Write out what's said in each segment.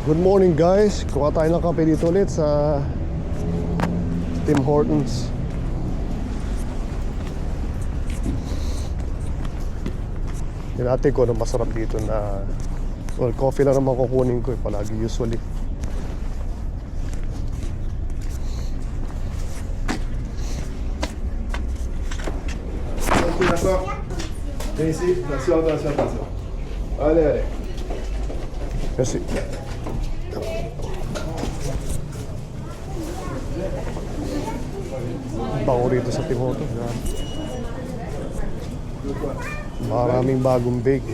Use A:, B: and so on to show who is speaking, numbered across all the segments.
A: Good morning guys, kuha tayo ng kape dito ulit sa Tim Hortons. Hinati ko na masarap dito na coffee lang naman kukunin ko palagi usually.
B: Ici, attention, attention, attention. Allez, allez.
A: Merci. Bango rito sa Tim Hortons. Maraming bagong bake.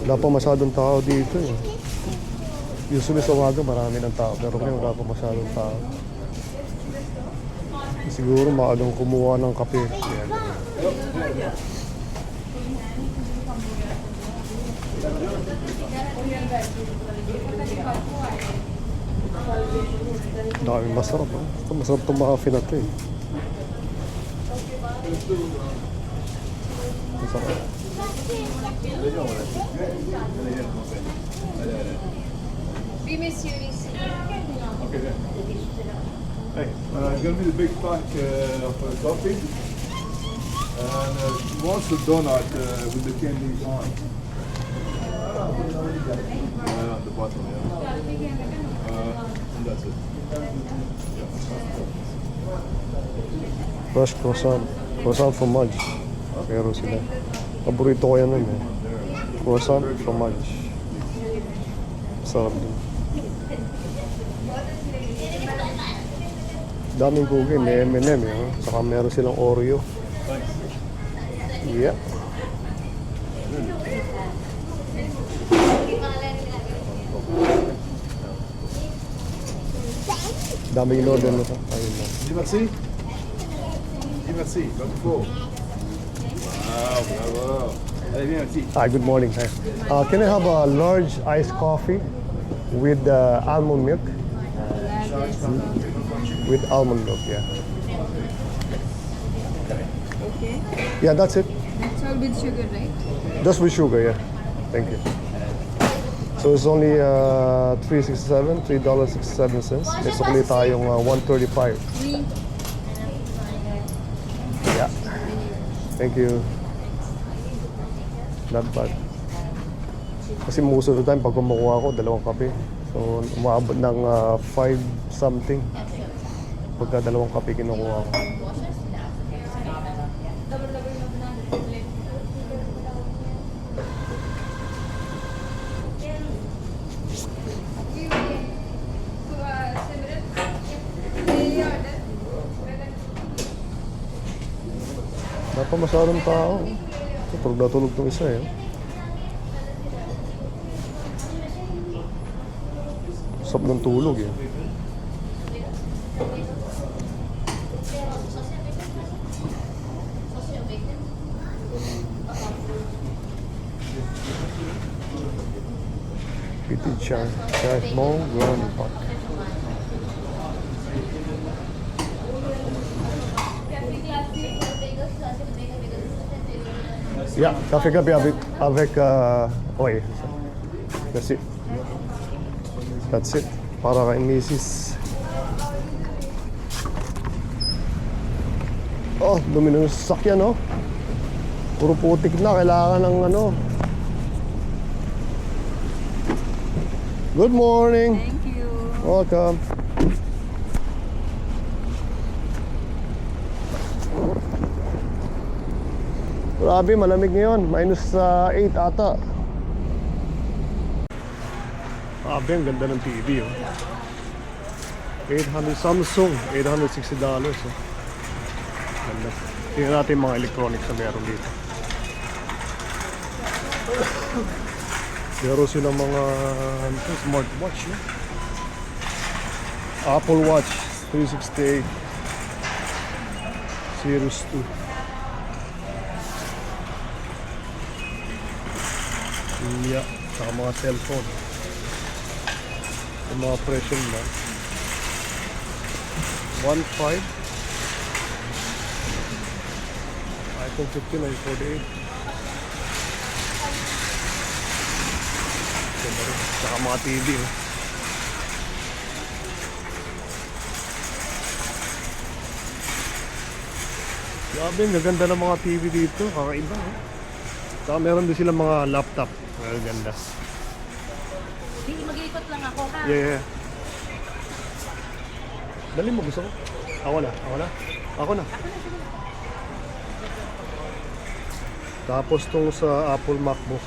A: Wala pa masyadong tao dito eh. Usually sa umaga marami ng tao, pero ngayon wala pa masyadong tao. Siguro maagang kumuha ng kape. Daming masarap. Masarap itong muffin na ito eh. Masarap.
B: Okay, then. Hey, give me the big pack of coffee. And she wants the donut with the candies on. At the bottom, yeah. And that's it.
A: Fresh croissant. Croissant fromage. Pero sila. Paborito ko yan nun eh. Croissant fromage. Sarap din. Daming cookie. May M&M eh. Saka meron silang Oreo. Yeah. Daming in-order na ito. Ayun na.
B: Merci. Merci. Comme il faut. Wow, bravo. Allez, viens ici.
A: Hi, good morning. Hi. Can I have a large iced coffee with almond milk? With almond milk, yeah.
C: Okay.
A: Yeah, that's it.
C: That's all with sugar, right?
A: Just with sugar, yeah. Thank you. So it's only $3.67, $3.67. May sukli tayong $1.35.
C: Three.
A: Yeah. Thank you. Not bad. Kasi most of the time, pag kumukuha ko, dalawang kape. So, umaabot ng 5 something. Pagka dalawang kape kinukuha ko. Wala pa masyadong tao. Tulog na tulog itong isa eh. Sarap ng tulog eh. Petit chai. Chai Mall Grand Park. Yeah, café avec oil. That's it. That's it. Para kay Mrs. Oh, dumi ng sasakyan, no? Puro putik na. Kailangan ng ano. Good morning.
C: Thank you.
A: Welcome. Grabe, malamig ngayon. Minus 8 ata. Grabe, ang ganda ng TV, oh. 800 Samsung, $860. Oh. Ganda. Tingnan natin yung mga electronics na meron dito. Meron silang mga smartwatch, no? Apple Watch 368 Series 2. Yeah, saka mga cellphone. Yung mga presyo nila 1.5 iPhone 15, 948. Ganda rin. Saka mga TV. Oh. Grabe, gaganda ng mga TV dito. Kakaiba. Oh. Saka meron din silang mga laptop. Ganda.
D: Hindi, mag-iikot lang ako ha.
A: Yeah. Dali mo, gusto ko. Ako na. Ako na. Tapos tong sa Apple MacBook,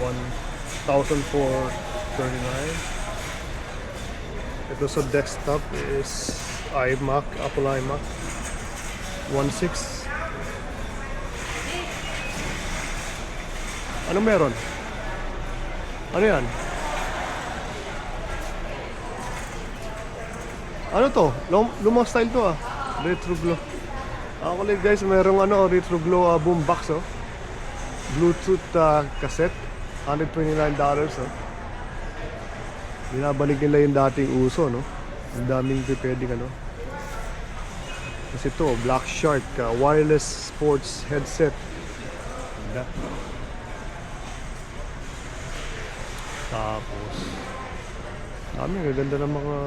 A: 1,439. Ito sa desktop is iMac, Apple iMac, 1,600. Ano meron? Ano yan? Ano to? Lumang style to ah. Retro glow. Ako ulit guys, merong retro glow boombox oh. Bluetooth cassette. $129 oh. Binabalik nila yung dating uso no. Ang daming pwedeng ano. Kasi ito, Black Shark wireless sports headset. Ganda. Tapos dami, gaganda ng mga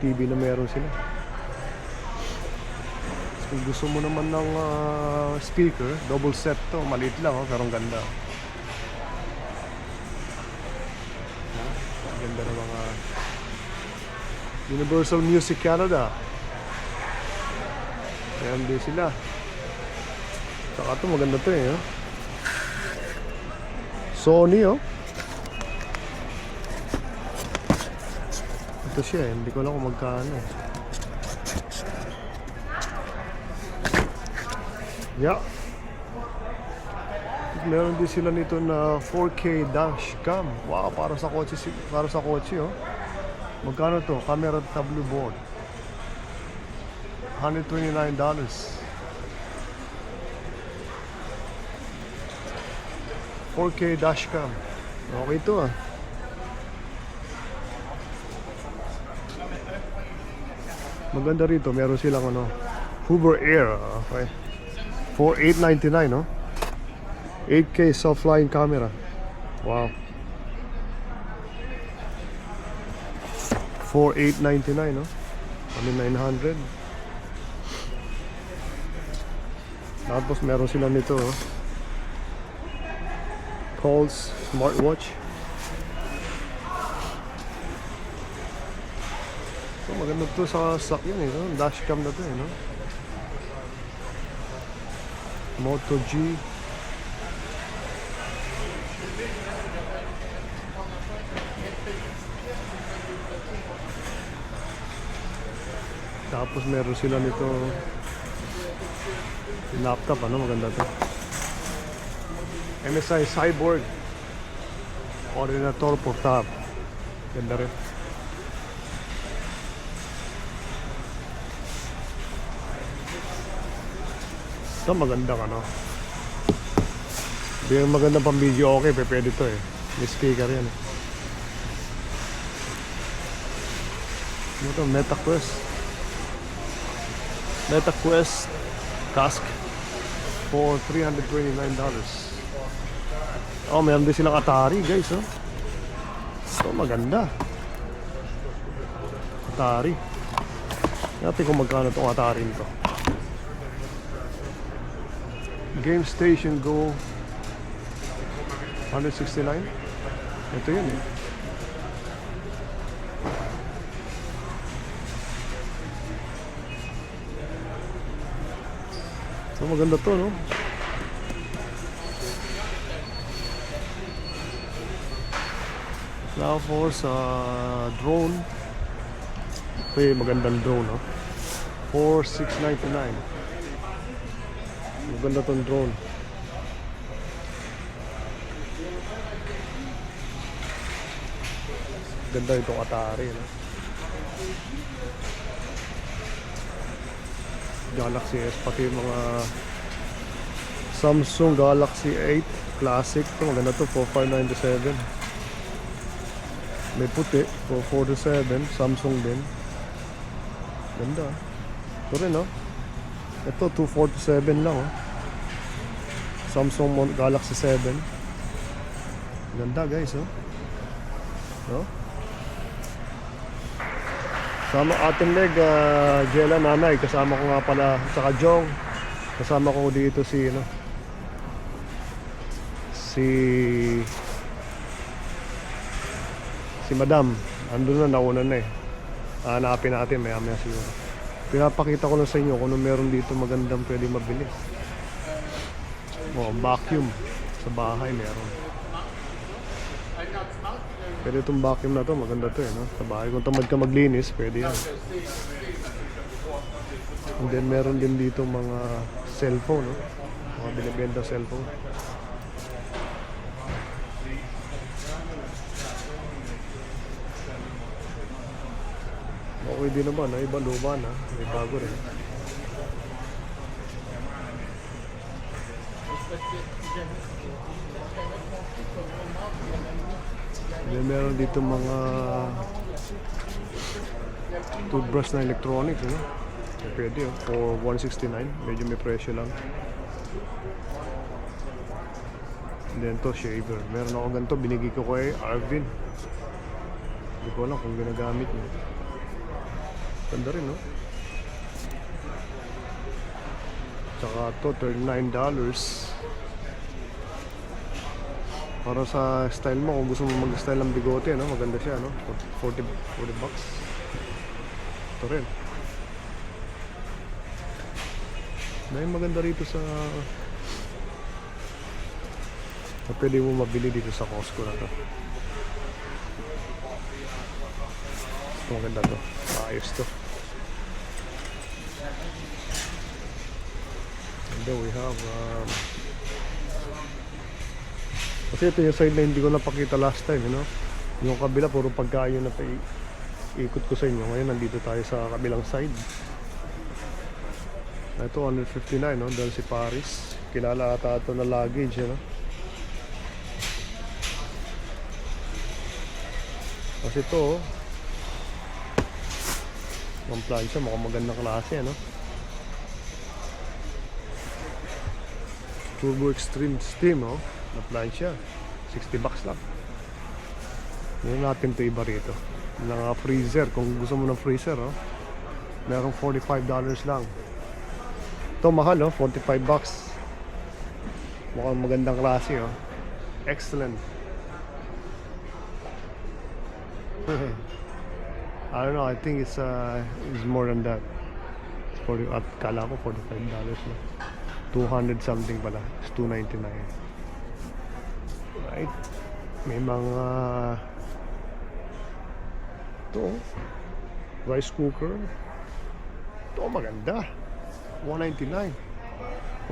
A: TV na meron sila. Kung gusto mo naman ng speaker, double set to, maliit lang pero ang ganda. Ang ganda ng mga Universal Music Canada. Meron din sila. Saka ito maganda to eh. Sony oh. Ito siya hindi ko alam kung magkano. Yeah. Meron din sila nito na 4K dashcam. Wow, para sa kotse oh. Magkano to? Camera tableau board. $129. 4K dashcam. Okay to ah. Maganda rito, meron silang Hoover Air. Okay. For $899 no? 8K self-flying camera. Wow. For $899 no? 900. Tapos meron sila nito oh. Pulse smartwatch. So maganda to sa sakyan eh, no? Dashcam na to eh, no? Moto G. Tapos meron sila nito laptop, maganda to. MSI Cyborg Ordinator Portable. Ganda rin. Ito magandang Hindi yung magandang pang video okay, pwede to eh. May speaker yan eh. Ano ito? MetaQuest Cask for $329. Oh, meron din silang Atari guys oh. Ito maganda. Atari. Natin kung magkano itong Atari nito. Game Station Go 169. Ito yun eh. So maganda to no. Now for sa drone. Ito yung magandang drone no. For $699. Maganda tong drone. Ganda itong Atari no? Galaxy S, pati yung mga Samsung Galaxy 8 Classic. Ito maganda to for $597. May puti for $47. Samsung din. Ganda. Ito rin no. Ito, 247 lang, oh. Samsung Galaxy 7. Ganda, guys, oh. No? Kasama ating leg, Jella, nanay. Kasama ko nga pala, saka Jong. Kasama ko dito si, ano, si Madam. Andun na, nauna na eh. Hanapin natin, maya-maya siguro. Pinapakita ko na sa inyo kung ano meron dito magandang pwede mabili. Oh, vacuum. Sa bahay meron. Pero itong vacuum na to, maganda to eh, no? Sa bahay, kung tamad ka maglinis, pwede yan. And then meron din dito mga cellphone, no? Mga binibenta cellphone. Okay din naman, ha? Iba luma na, may bago rin. Then meron dito mga toothbrush na electronics, no? Pwede, oh, for 169, medyo may presyo lang. And then to, shaver. Meron ako ganito, binigay ko kay Arvin. Hindi ko alam kung ginagamit niya. Ganda rin, no? Tsaka to, $39. Para sa style mo, kung gusto mo mag-style ng bigote, no? Maganda siya, no? 40 bucks. Ito rin. May maganda rito sa pwede mo mabili dito sa Costco na to. Ito maganda to. Ayos to. And then we have kasi ito yung side na hindi ko napakita last time, you know? Yung kabila puro pagkain na ikot ko sa inyo. Ngayon nandito tayo sa kabilang side. Ito 159, no? Dahil si Paris. Kilala ata ito na luggage, you know? Kasi ito, ang plancha, mukhang magandang klase, no? Turbo Extreme Steam, no? Na plancha, 60 bucks lang. Hindi natin ito iba rito. Mga freezer, kung gusto mo ng freezer, no? Merong $45 lang. Ito mahal, no? 45 bucks. Mukhang magandang klase, oh. Excellent. I don't know, I think it's more than that. It's 40, at kala ko $45 na. 200 something pala. It's $299. Right? May mga ito, rice cooker. Ito maganda. $199.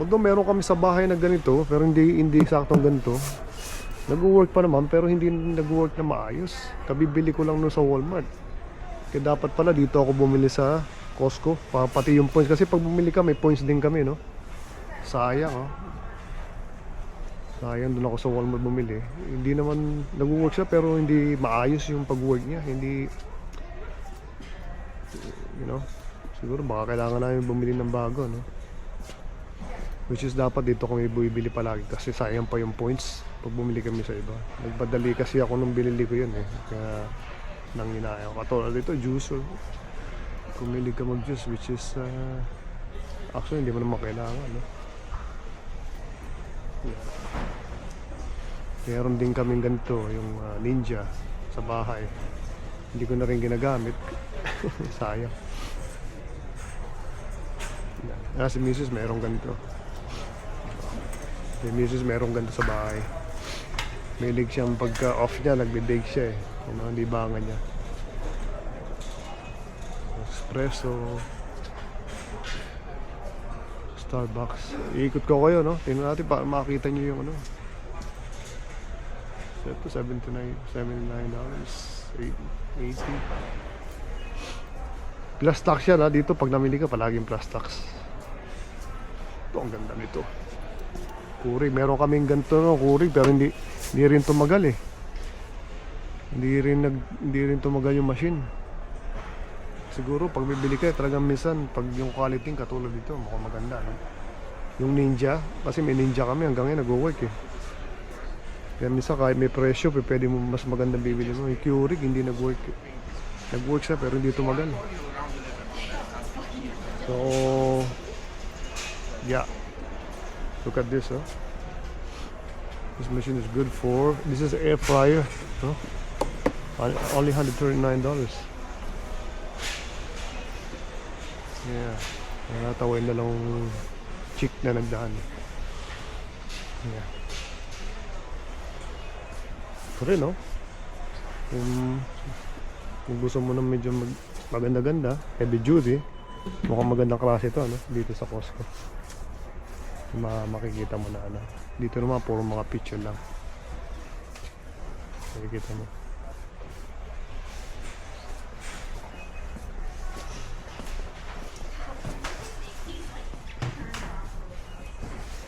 A: Although meron kami sa bahay na ganito, pero hindi saktong ganito. Nag-work pa naman, pero hindi nag-work na maayos. Kabibili ko lang nun sa Walmart. Kaya dapat pala dito ako bumili sa Costco. Pati yung points. Kasi pag bumili ka, may points din kami, no? Sayang, oh. Sayang, doon ako sa Walmart bumili. Hindi naman nag-work siya, pero hindi maayos yung pag-work niya. Hindi, you know, siguro baka kailangan namin bumili ng bago, no? Which is dapat dito kami bumibili palagi kasi sayang pa yung points pag bumili kami sa iba. Nagpadali kasi ako nung binili ko yun, eh. Kaya nanginaya ako. Katulad dito, juice. Kumili ka mag-juice, which is actually hindi mo naman kailangan, no? Yeah. Meron din kaming ganito, yung Ninja sa bahay. Hindi ko na rin ginagamit. Sayang. Yeah. Si Mrs. merong ganito. Si Mrs. merong ganito sa bahay. May lig siyang pagka off niya, nagbe-bake siya, eh. You know, hindi bangan niya. Espresso. Starbucks. Iikot ko kayo, no? Tingnan natin para makita nyo yung ano. Ito, $79, $80. Plus tax yan, ha? Dito, pag namili ka, palaging plus tax. Ito, ang ganda nito. Keurig. Meron kaming ganito, no? Keurig, pero hindi rin tumagal, eh. Hindi rin tumagal yung machine. Siguro pag bibili ka, talagang minsan pag yung quality katulad dito, mukhang maganda, no? Yung Ninja, kasi may Ninja kami hanggang ngayon nag-work eh. Kaya minsan kahit may presyo, pwede mo mas magandang bibili mo. Yung Keurig hindi nag-work eh. Nag-work siya pero hindi tumagal. So, yeah. Look at this, oh. This machine is good for, this is air fryer, no? Only $139. Yeah. Natawin na lang chick na nagdaan. Yeah. Ito rin, no? Kung gusto mo na medyo maganda-ganda, heavy duty, mukhang magandang klase ito, no? Dito sa Costco. Makikita mo na, ano. Dito naman, puro mga picture lang. Makikita mo.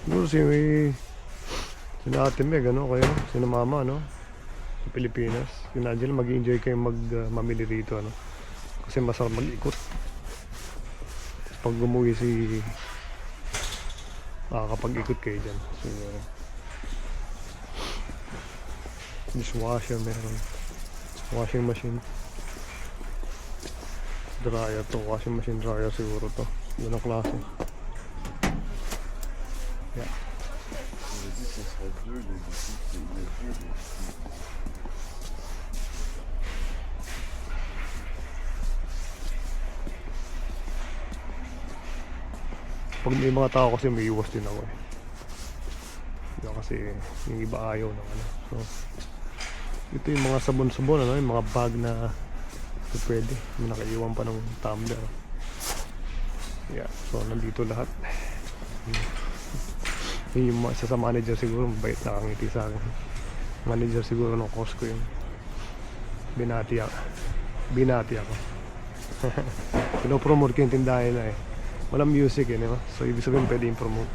A: Siguro si Ate Meg, ano, kayo, si Mama, no? Sa Pilipinas. Si Angela, mag-enjoy kayo mamili rito, ano? Kasi masarap mag-ikot. Pag umuwi makakapag-ikot kayo dyan. Siguro. Dishwasher meron. Washing machine. Dryer to. Washing machine dryer siguro to. Yun ang klase. Yeah. Pag may mga tao kasi may iwas din ako eh. Diba kasi yung iba ayaw ng ano. So, ito yung mga sabon-sabon, ano, yung mga bag na pwede. May nakaiwan pa ng tumbler. Yeah, so nandito lahat. Yung isa sa manager siguro, mabait nakangiti sa akin. Manager siguro ng Costco yung binati ako. Pinopromote ko yung tindahan na eh. Walang music eh, di ba? So ibig sabihin pwede yung promote.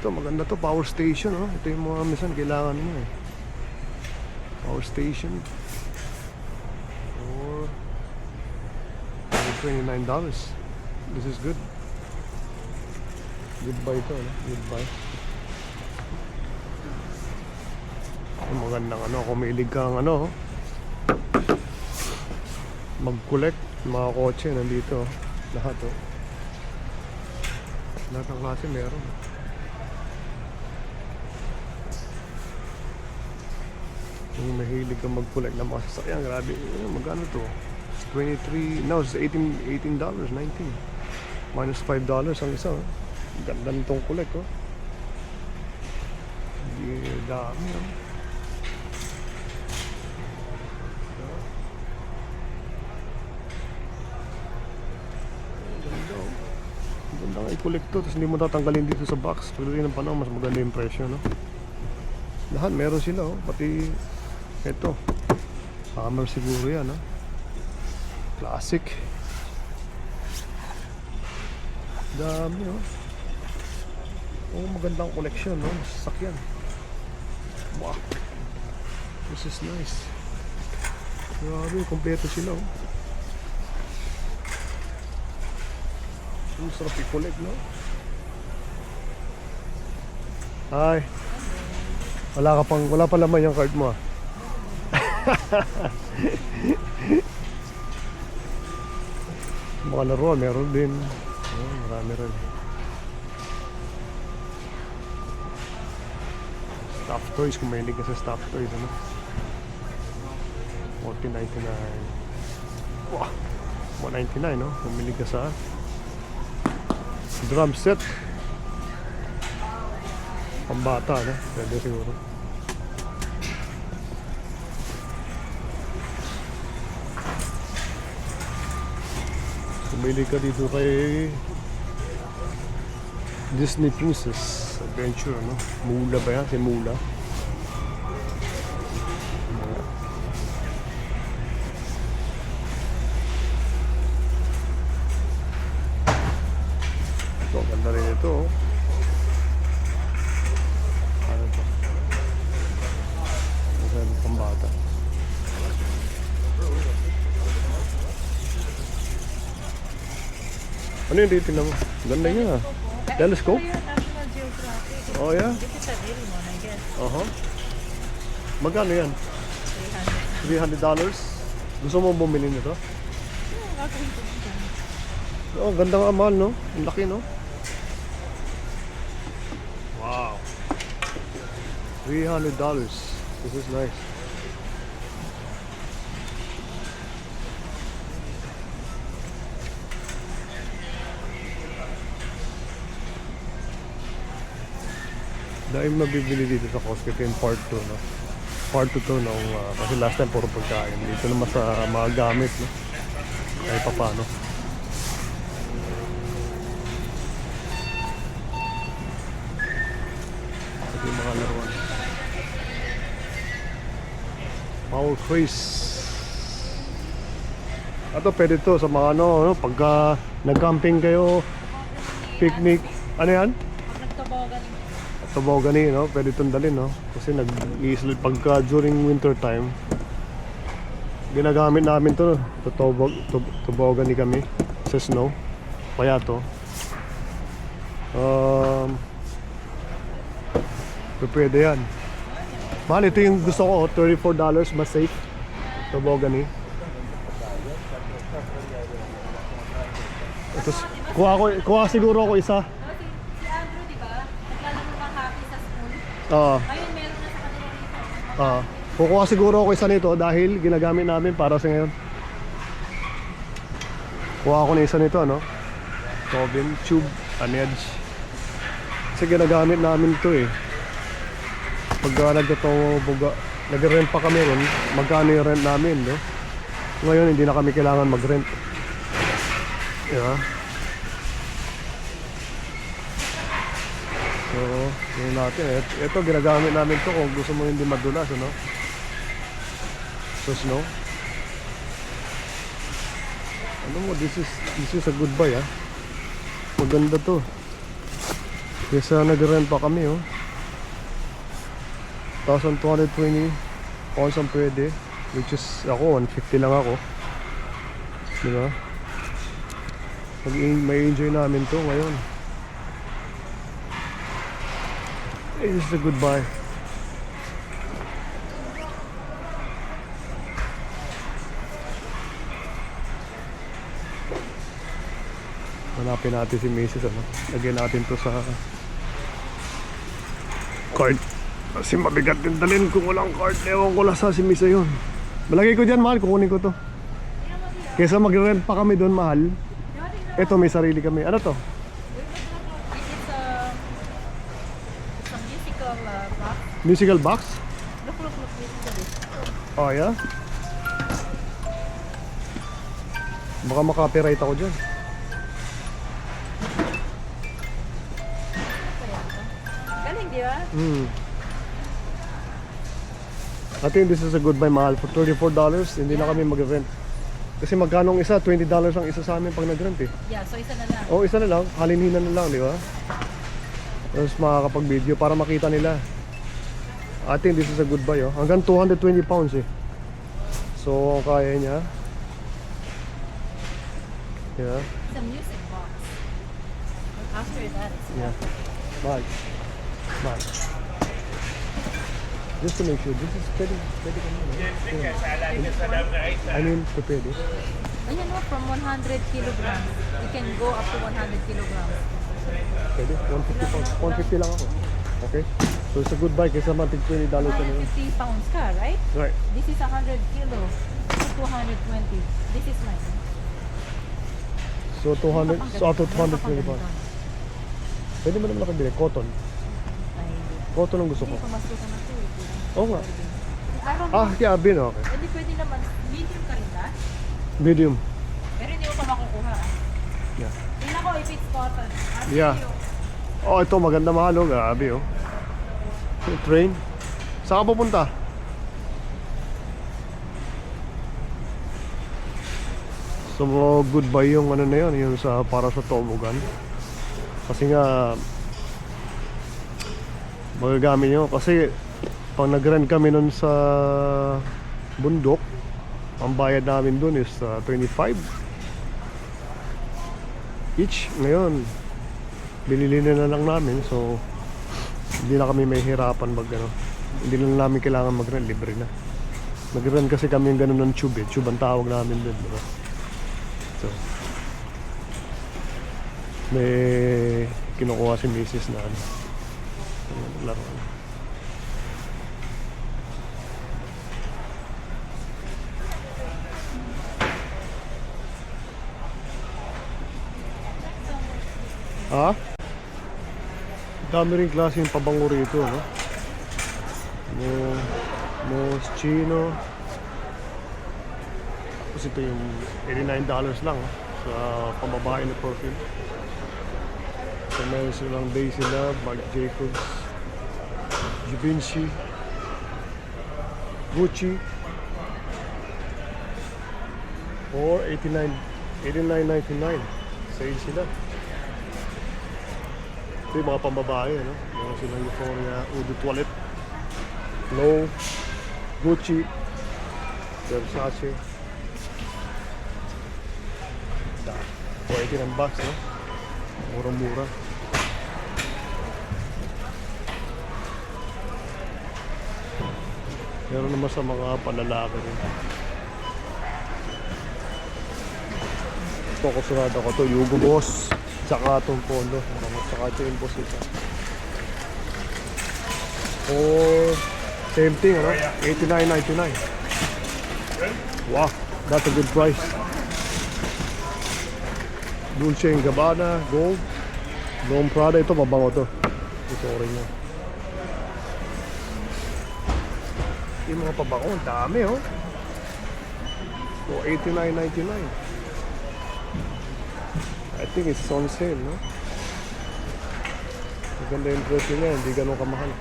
A: Ito maganda to, power station, oh. Ito yung mga minsan kailangan mo eh. Power station for $29. This is good. Good buy to, no? Good buy. Yung magandang ano, kung mahilig kang ano, mag-collect mga kotse nandito, lahat, oh. Lahat ng klase meron. Kung mahilig kang mag-collect ng mga sasakyan, grabe, magkano to? It's 23, no, it's $18, $19. Minus $5 ang isa, oh. Ganda nitong collect, oh. Dami, oh. Ganda, oh. Ganda nga i-collect to, tapos hindi mo tatanggalin dito sa box. Pagdating ng panahon, mas maganda yung presyo, no? Lahat meron sila, oh. Pati ito, hammer siguro yan, no? Classic. Dami, oh. Oh, magandang collection, no? Sasakyan. Wow. This is nice. Grabe, kompleto sila, oh. Ang sarap i-collect, no? Hi. Wala pa laman yung card mo, ah. Mga laruan, meron din. Oh, marami rin. Stuffed toys, kung mahilig ka sa stuffed toys, ano? $14.99. Wow! $199, no? Kung mahilig ka sa drum set. Pambata, no? Pwede siguro. Bumili ka dito kay Disney Princess Adventure, no? Mula ba yan? Si Mula. Ito, ganda rin ito, oh. Ano ito? Ano ito? Pambata. Ano yung titignan mo? Ganda niya. Telescope?
D: Ito yung National Geographic.
A: Oh, yeah?
D: This is a real one, I guess.
A: Magkano yan?
D: 300.
A: $300? Gusto mo bumili nito?
D: Gagawin ko dyan.
A: Oh, ganda nga mahal, no? Ang laki, no? Wow. $300. This is nice. Dahil mabibili dito sa Costco. Ito yung part 2, no? Part 2 to, no? Kasi last time puro pagkain. Dito naman sa mga gamit, no? Kahit pa paano. Ito yung mga laruan. Power Quiz. Ito pwede to sa mga ano, pagka nag-camping kayo, picnic. Ano yan?
D: Pag nagtabagan yung
A: Tobogani, no? Pwede itong dalhin, no? Kasi nag-iisli pagka during winter time, ginagamit namin to, tobogani kami sa snow. Kaya to. Pwede yan. Mahal, ito yung gusto ko, $34 mas safe. Tobogani. Ito, kuha siguro ako isa.
D: si Andrew, di ba? Naglalaro ng hockey sa school.
A: Oo.
D: Ayun, meron na sa kanila dito.
A: Kukuha siguro ako isa nito dahil ginagamit namin para sa ngayon. Kuha ako na isa nito, ano? Tobin tube, an edge. Kasi ginagamit namin ito eh. Pag nag-rent pa kami ron, magkano yung rent namin, no? Ngayon hindi na kami kailangan mag-rent. Yeah. So, yun natin. Ito, ginagamit namin to kung gusto mo hindi madulas, ano? So, snow. Ano mo, this is a good buy, ah. Maganda to. Kesa nag-rent pa kami, oh. 1,220 pounds ang pwede. Which is, ako, 150 lang ako. Diba? May enjoy namin to ngayon. This is a good buy. Hanapin natin si Mrs. ano. Lagyan natin to sa card. Kasi mabigat din dalhin kung walang card. Ewan ko lang sa si Mrs. yun. Malagay ko dyan, mahal. Kukunin ko to. Kesa mag-rent pa kami doon, mahal. Ito, may sarili kami. Ano to?
D: It's a musical box.
A: Musical box?
D: Look, musical.
A: Oh, yeah? Baka makapiright ako dyan.
D: Galing, di ba?
A: I think this is a good buy, mahal. For $34, hindi na kami mag-rent. Kasi magkano ang isa? $20 ang isa sa amin pag nag-rent eh.
D: Yeah, so isa na lang.
A: Oh, isa na lang. Halinhinan na lang, di ba? Tapos makakapag-video para makita nila. I think this is a good buy, oh. Hanggang 220 pounds eh. So, kaya niya. Yeah.
D: It's a music box. But after that, it's
A: Yeah. Mahal. Mahal. Just to make sure, this is pwede kami, no? I mean, pwede.
D: Ayan o, from 100 kilograms. You can go up to 100 kilograms.
A: Pwede. 150 pounds. 150 lang ako. Okay? So, it's a good buy kaysa matig $20 na yun.
D: 150 pounds ka, right?
A: Right.
D: This is 100 kilo. This is 220. This is mine.
A: So, 200, so out of 220 pounds. Pwede mo naman nakabili. Cotton.
D: Ay, hindi.
A: Cotton ang gusto ko.
D: Hindi, pamasukan na ito eh.
A: Oo nga.
D: Araw
A: Ah, kaya bin, okay.
D: Hindi pwede naman. Medium ka rin ba?
A: Medium.
D: Pero hindi mo pa makukuha.
A: Yeah.
D: Tingnan ko if it's cotton.
A: Yeah. Oh, ito maganda, mahal, oh. Grabe, oh. Train. Saan ka pupunta? So, good buy yung ano na yun, yung sa, para sa tobogan. Kasi nga, magagamit nyo. Kasi, pag nag-rent kami nun sa bundok, ang bayad namin dun is 25. each. Ngayon, binili na lang namin, so hindi na kami may hirapan mag ano. Hindi na namin kailangan mag-rent, libre na. Nag-rent kasi kami yung ganun ng tube eh. Tube ang tawag namin din, diba? So, may kinukuha si Mrs. na ano, laro. Ha? Dami rin klase yung pabango rito, no? Moschino. Tapos ito yung $89 lang, sa pambabae na perfume. So meron silang Daisy Love, Marc Jacobs, Givenchy, Gucci, or $89.99. Sale sila. Ito yung mga pambabae, no? Meron silang Euphoria, Eau de Toilette, Low, Gucci, Versace. $89, no? Murang-mura. Meron naman sa mga palalaki rin. Ito, kusunada ko to, Hugo Boss. Tsaka itong Polo. Tsaka ito yung Boss ito. Or, same thing, ano? $89.99. Wow, that's a good price. Dolce & Gabbana, Gold. Dom Prada, ito mabango to. Ito rin niya. Yung mga pabango, ang dami, oh. So, $89.99. I think it's on sale, no? Maganda yung presyo niya, hindi ganun kamahal.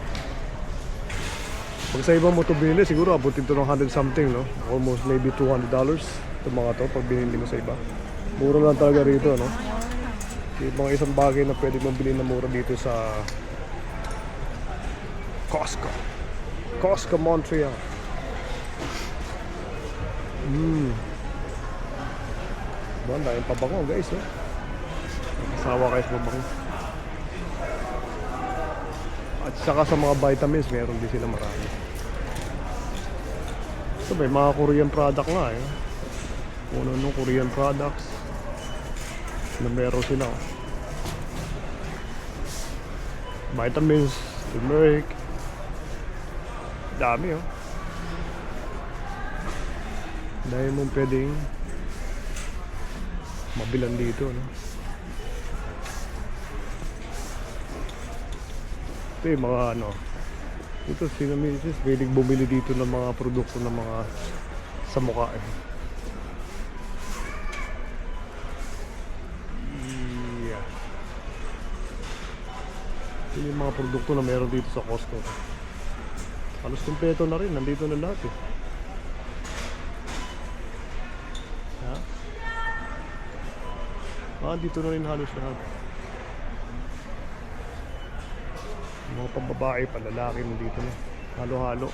A: Pag sa ibang mo ito binili, siguro abutin ito ng 100 something, no? Almost maybe $200 ito mga to pag binili mo sa iba. Mura lang talaga rito, no? Yung mga isang bagay na pwede mong bilhin na mura dito sa Costco. Costco, Montreal. Diba, ang daming pabango, guys, eh. Kasawa kayo sa pabango. At saka sa mga vitamins, meron din sila marami. Ito may mga Korean product nga, eh. Kung ano nung Korean products na meron sila, oh. Vitamins, turmeric. Dami, oh. Dahil mong pwedeng mabilan dito, no? Ito yung mga ano, ito sino Mrs. pwedeng bumili dito ng mga produkto ng mga sa mukha, eh. Yeah. Ito yung mga produkto na meron dito sa Costco. Halos kumpleto na rin, nandito na lahat, eh. Ha? Dito na rin halos lahat. Mga pambabae, palalaki mo dito na. Halo-halo.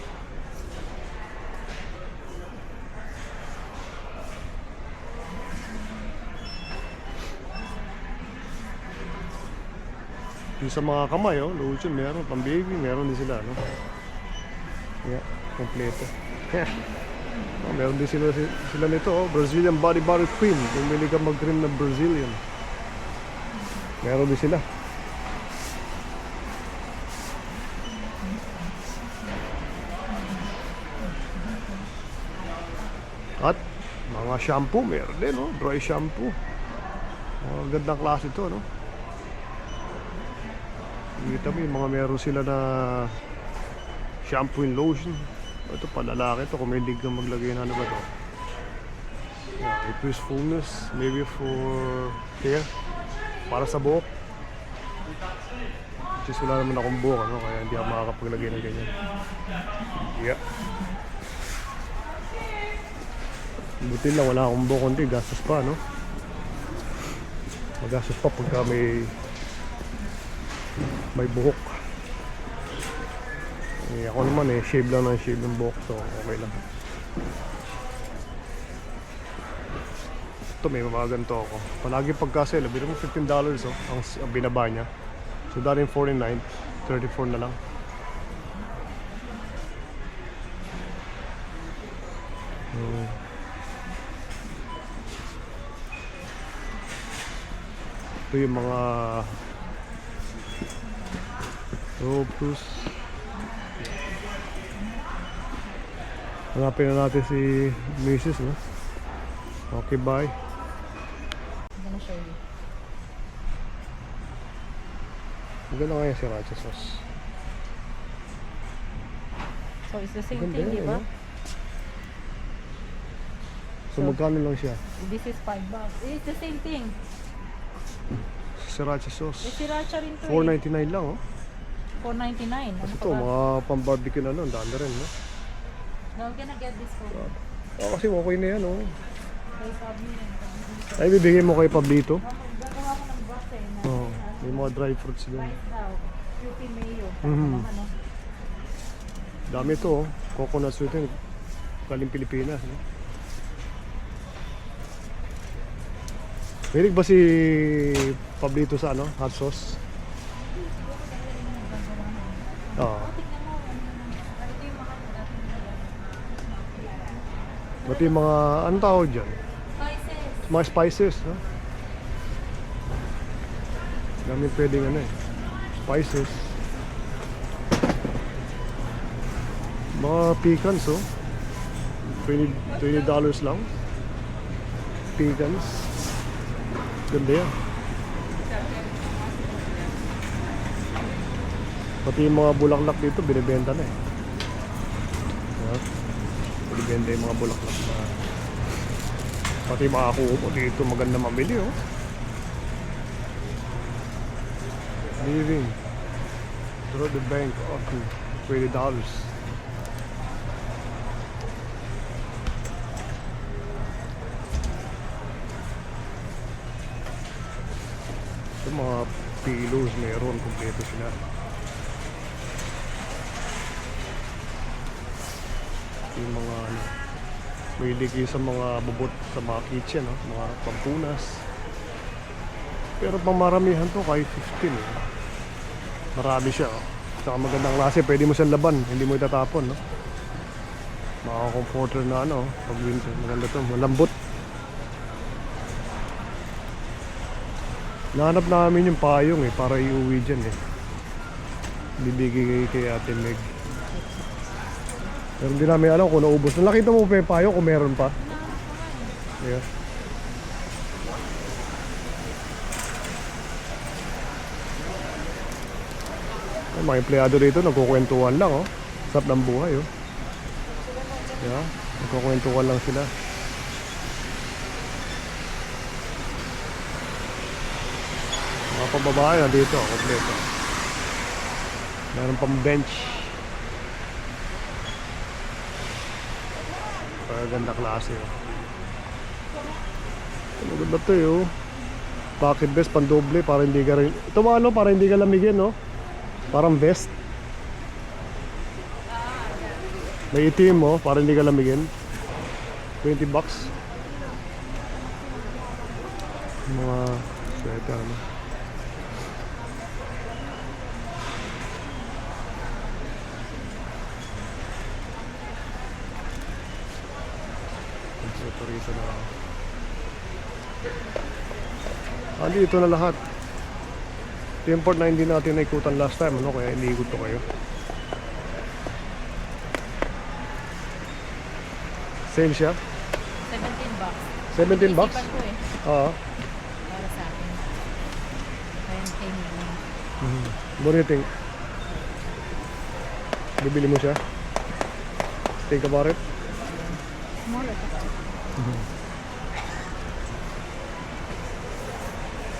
A: Yung sa mga kamay, oh, lotion meron, pang-baby, meron din sila, no? Yeah, kompleto. Oh, meron din sila nito, oh, Brazilian Body Butter Cream. Kung bili ka mag-cream na Brazilian, meron din sila. At mga shampoo, meron din, no? Dry shampoo. Gandang klase ito, no? Kita mo yung mga meron sila na shampoo and lotion. Ito palalaki ito, kung may dig kang maglagay na ano ba ito. Yeah, increase fullness, maybe for hair, para sa buhok. Just wala naman akong buhok, ano? Kaya hindi ako makakapaglagay ng ganyan. Yeah. Buti lang wala akong buhok, kundi gastos pa, no? Magastos pa pagka may buhok. Eh, ako naman eh, shave lang ng shave ng buhok, so okay lang. Ito may mga ganito ako. Palagi pagka-sale, biro mo $15 oh, ang binaba niya. So dati yung 49, 34 na lang. Ito yung mga Opus. Hanapin na natin si Mrs. No? Okay, bye.
D: I'm gonna show you.
A: Maganda nga yung sriracha sauce.
D: So it's the same
A: Maganda
D: thing,
A: yan,
D: di ba?
A: no? So magkano lang siya?
D: This is $5. It's the same thing.
A: Sriracha
D: May
A: sauce.
D: sriracha rin to
A: $4.99 lang oh.
D: $4.99. Ano
A: Kasi
D: pa
A: ito,
D: ba?
A: mga pang-barbecue na nun, dami rin, no?
D: No, I'm gonna get this for you.
A: Oh, kasi okay na yan, oh.
D: Kay Pablo yan.
A: Ay, bibigay mo kay Pablito.
D: Gagawa ko ng broth eh. Na
A: Oh, may mga dry fruits din.
D: rice daw. QP mayo.
A: Mhm.
D: Ano?
A: Dami ito, oh. Coconut sweet yun. Galing Pilipinas, no? Mahilig ba si Pablito sa ano? Hot sauce? Oo.
D: Tignan mo. Ito yung mga
A: Pati yung mga, anong tawag dyan?
D: spices.
A: Mga spices, no? Dami pwedeng ano eh. Spices. Mga pecans, oh. $20 lang. Pecans. Ganda yan. Pati yung mga bulaklak dito, binibenta na eh. Yeah. Binibenta yung mga bulaklak na. Pati yung mga kubo dito, maganda mamili, oh. Living through the bank up to $20. Ito mga pillows meron, kompleto sila. Yung mga ano, may ligi sa mga bubot sa mga kitchen, no? Mga pampunas. Pero pamaramihan to kahit 15 eh. Marami siya, oh. Saka magandang klase, pwede mo siyang laban, hindi mo itatapon, no? Mga comforter na ano, pag winter, maganda to, malambot. Nahanap namin yung payong eh, para iuwi dyan eh. Bibigay kay Ate Meg. Pero hindi namin alam kung naubos. Nakita mo pa yung payong kung meron pa? Yeah. Ay, mga empleyado rito nagkukwentuhan lang, oh. Sarap ng buhay, oh. Yeah, nagkukwentuhan lang sila. Mga pababae na dito, kompleto. Meron pang bench. Ganda klase, oh. Ano ganda to, oh. Pocket vest, pandoble, para hindi ka rin... Ito mga ano, para hindi ka lamigin, no? Parang vest. May itim, oh, para hindi ka lamigin. $20. Mga sweater, no? Ito na. Dito na lahat. Ito yung port na hindi natin naikutan last time, ano? Kaya iniikot ko kayo. Sale siya?
D: $17.
A: $17?
D: Isipan ko eh.
A: Oo.
D: Para sa akin. Kaya kay Mimi.
A: What do you think? Bibili mo siya? Think about it?
D: Smaller ka ba?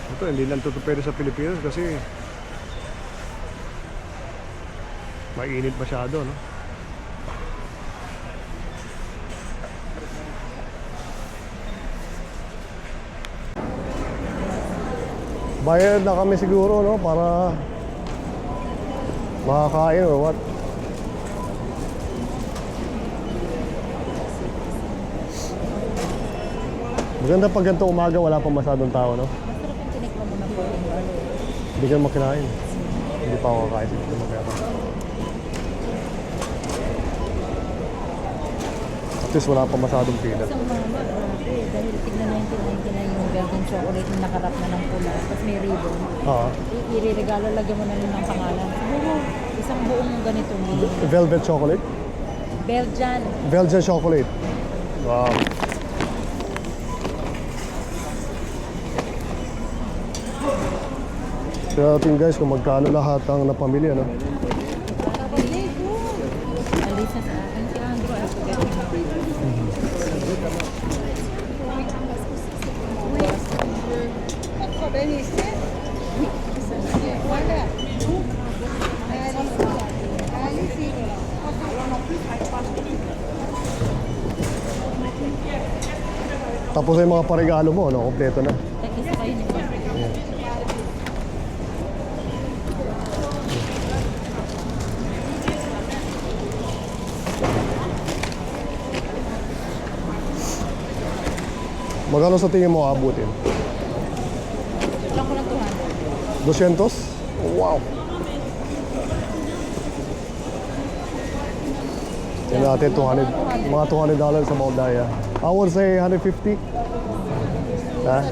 A: Ito, hindi lang ito pwede sa Pilipinas kasi mainit masyado, no? Bayad na kami siguro, no? Para makakain or what? Maganda pag ganito umaga, wala pa masyadong tao, no?
D: Masarap yung tinikman mo ng pork and garlic.
A: Hindi ka makinain. Hindi pa ako kakain. Hindi mamaya pa. At least wala pa masyadong pila.
D: Isang mama, grabe. Dahil tigna 1999 yung Belgian chocolate na nakarap na ng pula. Tapos may ribbon.
A: Ah,
D: Iririgalo, lagyan mo na rin ng pangalan. Siguro, isang buong ganito ni
A: velvet chocolate.
D: Belgian.
A: Belgian chocolate. Wow. Tignan natin guys kung magkano lahat ang napamili, no?
D: Alisa sa akin. Si Andrew, I forget.
A: Tapos yung mga paregalo mo, no? Kompleto na.
D: Tag-isa kayo ni Mark.
A: Magkano sa tingin mo abutin?
D: Lang ko ng 200.
A: 200? Wow! Yan natin, 200. Mga $200 sa Moldaya. I would say 150. Ha?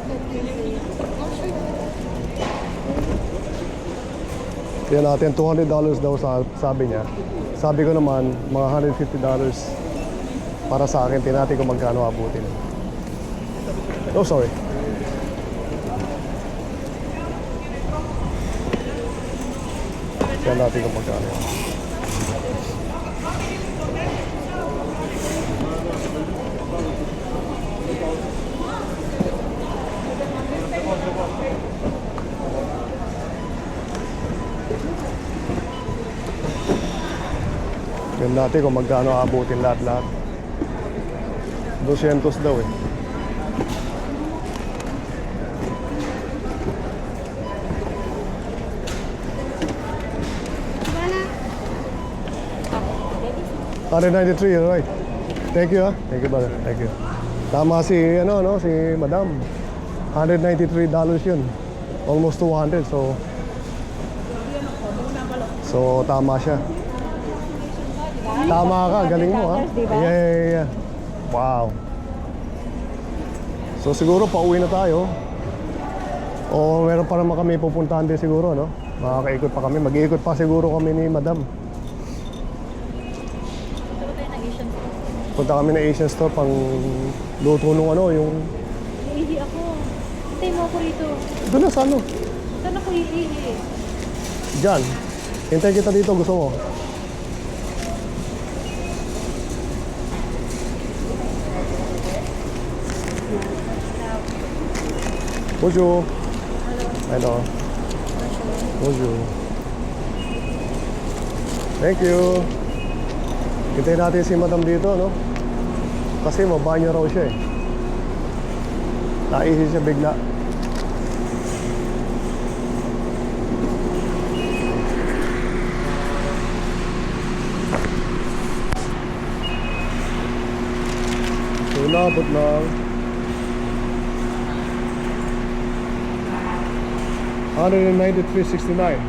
A: Yan natin, $200 daw sabi niya. Sabi ko naman, mga $150 para sa akin. Tingnan natin kung magkano abutin. Oh, sorry. Tingnan natin kung magkano. Tingnan natin kung magkano abutin lahat-lahat. 200 daw eh. $193, right? Thank you, ha? Thank you, brother. Thank you. Tama si, ano, no? Si Madam. $193 yun. Almost 200, so... So, tama siya. Tama ka, galing mo, ha? Yeah. Wow. So, siguro, pauwi na tayo. O, meron pa naman kami pupuntahan din siguro, no? Makakaikot pa kami. Mag-iikot pa siguro kami ni Madam. Punta kami na Asian store pang luto nung ano, yung...
D: Iihi ako. Hintay mo ako rito.
A: Doon na sa ano?
D: Saan ako iihi?
A: Diyan. Hintay kita dito, gusto mo? Bonjour. Hello. Bonjour. Thank you. Hintayin natin si Madam dito, no? Kasi mabanyo raw siya eh. Naisip siya bigla. So, inabot lang. $193.69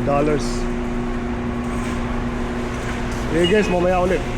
A: dollars. Okay guys, mamaya ulit.